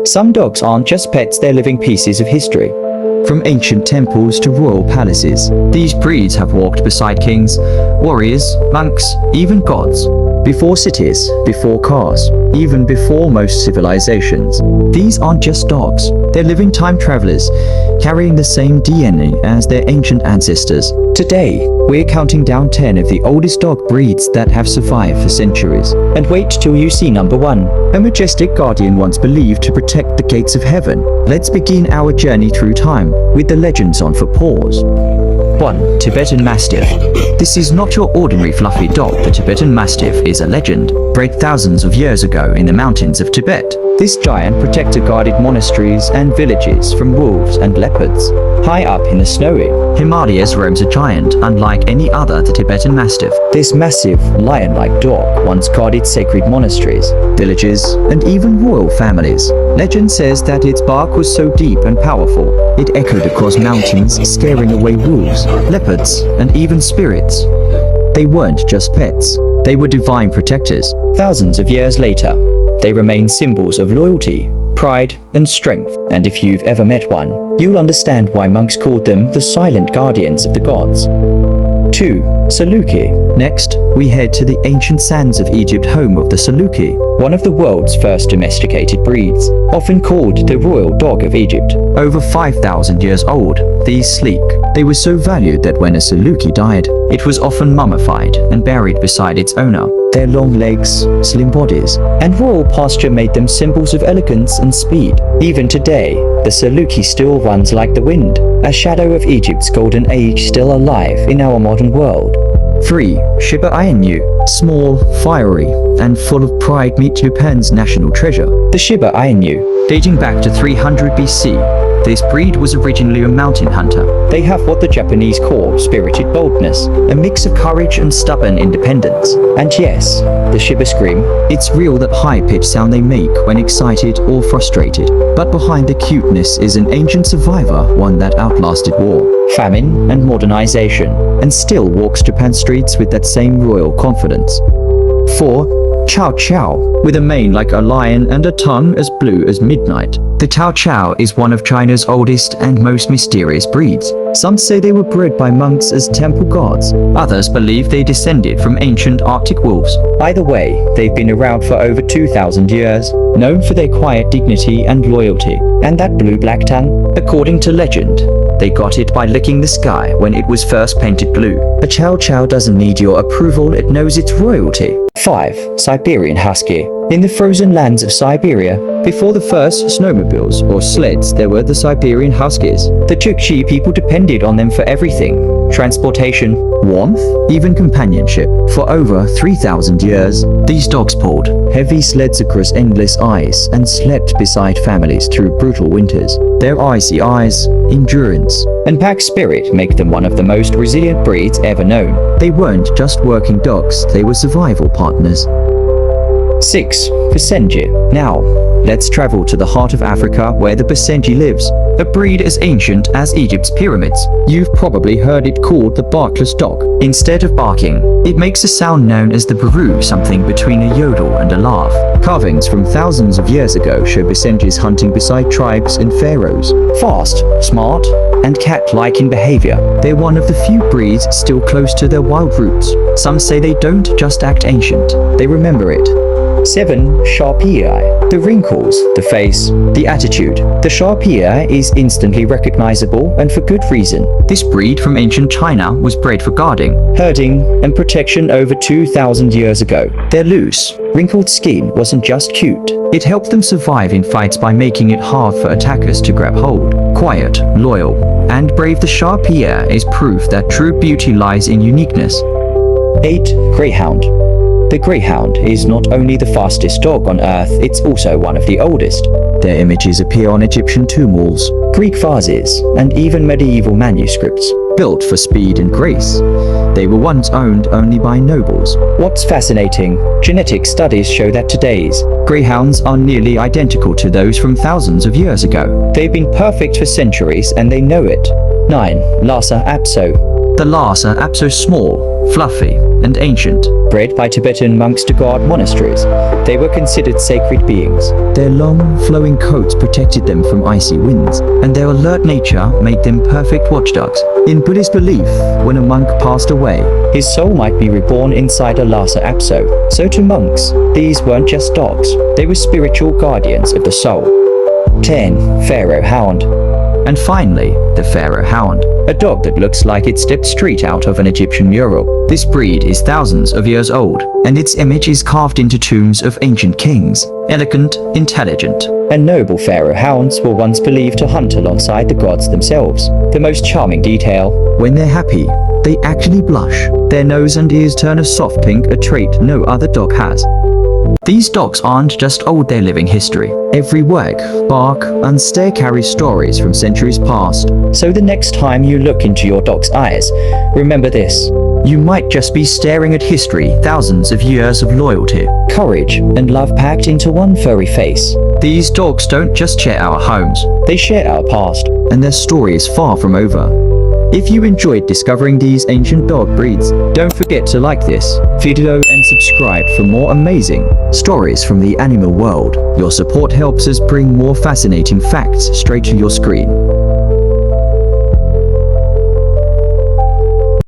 Some dogs aren't just pets, they're living pieces of history. From ancient temples to royal palaces, these breeds have walked beside kings, warriors, monks, even gods. Before cities, before cars, even before most civilizations. These aren't just dogs, they're living time travelers, carrying the same DNA as their ancient ancestors. Today, we're counting down 10 of the oldest dog breeds that have survived for centuries. And wait till you see number 1. A majestic guardian once believed to protect the gates of heaven. Let's begin our journey through time with the legends on for pause. 1. Tibetan Mastiff. This is not your ordinary fluffy dog. The Tibetan Mastiff is a legend, bred thousands of years ago in the mountains of Tibet. This giant protector guarded monasteries and villages from wolves and leopards. High up in the snowy Himalayas roams a giant unlike any other, the Tibetan Mastiff. This massive, lion-like dog once guarded sacred monasteries, villages, and even royal families. Legend says that its bark was so deep and powerful, it echoed across mountains, scaring away wolves, leopards, and even spirits. They weren't just pets, they were divine protectors. Thousands of years later, they remain symbols of loyalty, pride, and strength. And if you've ever met one, you'll understand why monks called them the silent guardians of the gods. 2. Saluki. Next, we head to the ancient sands of Egypt, home of the Saluki, one of the world's first domesticated breeds, often called the royal dog of Egypt. Over 5,000 years old, these sleek, they were so valued that when a Saluki died, it was often mummified and buried beside its owner. Their long legs, slim bodies, and royal posture made them symbols of elegance and speed. Even today, the Saluki still runs like the wind, a shadow of Egypt's golden age still alive in our modern world. 3. Shiba Inu. Small, fiery, and full of pride, meet Japan's national treasure. The Shiba Inu, dating back to 300 BC. This breed was originally a mountain hunter. They have what the Japanese call spirited boldness, a mix of courage and stubborn independence. And yes, the Shiba scream, it's real, that high-pitched sound they make when excited or frustrated. But behind the cuteness is an ancient survivor, one that outlasted war, famine, and modernization, and still walks Japan's streets with that same royal confidence. 4. Chow Chow. With a mane like a lion and a tongue as blue as midnight, the Chow Chow is one of China's oldest and most mysterious breeds. Some say they were bred by monks as temple gods. Others believe they descended from ancient Arctic wolves. Either way, they've been around for over 2,000 years, known for their quiet dignity and loyalty. And that blue-black tongue? According to legend, they got it by licking the sky when it was first painted blue. A Chow Chow doesn't need your approval, it knows its royalty. 5. Siberian Husky. In the frozen lands of Siberia, before the first snowmobiles or sleds, there were the Siberian Huskies. The Chukchi people depended on them for everything: transportation, warmth, even companionship. For over 3,000 years, these dogs pulled heavy sleds across endless ice and slept beside families through brutal winters. Their icy eyes, endurance, and pack spirit make them one of the most resilient breeds ever known. They weren't just working dogs, they were survival partners. 6. Basenji. Now, let's travel to the heart of Africa where the Basenji lives, a breed as ancient as Egypt's pyramids. You've probably heard it called the barkless dog. Instead of barking, it makes a sound known as the baru, something between a yodel and a laugh. Carvings from thousands of years ago show Basenjis hunting beside tribes and pharaohs. Fast, smart, and cat-like in behavior, they're one of the few breeds still close to their wild roots. Some say they don't just act ancient, they remember it. 7. Sharpei. The wrinkles, the face, the attitude. The Sharpei is instantly recognizable, and for good reason. This breed from ancient China was bred for guarding, herding, and protection over 2,000 years ago. Their loose, wrinkled skin wasn't just cute. It helped them survive in fights by making it hard for attackers to grab hold. Quiet, loyal, and brave, the Sharpei is proof that true beauty lies in uniqueness. 8. Greyhound. The greyhound is not only the fastest dog on earth, it's also one of the oldest. Their images appear on Egyptian tomb walls, Greek vases, and even medieval manuscripts. Built for speed and grace, they were once owned only by nobles. What's fascinating, genetic studies show that today's greyhounds are nearly identical to those from thousands of years ago. They've been perfect for centuries and they know it. 9. Lhasa Apso. The Lhasa Apso, small, fluffy, and ancient. Bred by Tibetan monks to guard monasteries, they were considered sacred beings. Their long, flowing coats protected them from icy winds, and their alert nature made them perfect watchdogs. In Buddhist belief, when a monk passed away, his soul might be reborn inside a Lhasa Apso. So to monks, these weren't just dogs, they were spiritual guardians of the soul. 10. Pharaoh Hound. And finally, the Pharaoh Hound, a dog that looks like it stepped straight out of an Egyptian mural. This breed is thousands of years old, and its image is carved into tombs of ancient kings. Elegant, intelligent, and noble Pharaoh Hounds were once believed to hunt alongside the gods themselves. The most charming detail: when they're happy, they actually blush. Their nose and ears turn a soft pink, a trait no other dog has. These dogs aren't just old, they're living history. Every wag, bark, and stare carries stories from centuries past. So the next time you look into your dog's eyes, remember this: you might just be staring at history, thousands of years of loyalty, courage, and love packed into one furry face. These dogs don't just share our homes, they share our past, and their story is far from over. If you enjoyed discovering these ancient dog breeds, don't forget to like this video and subscribe for more amazing stories from the animal world. Your support helps us bring more fascinating facts straight to your screen.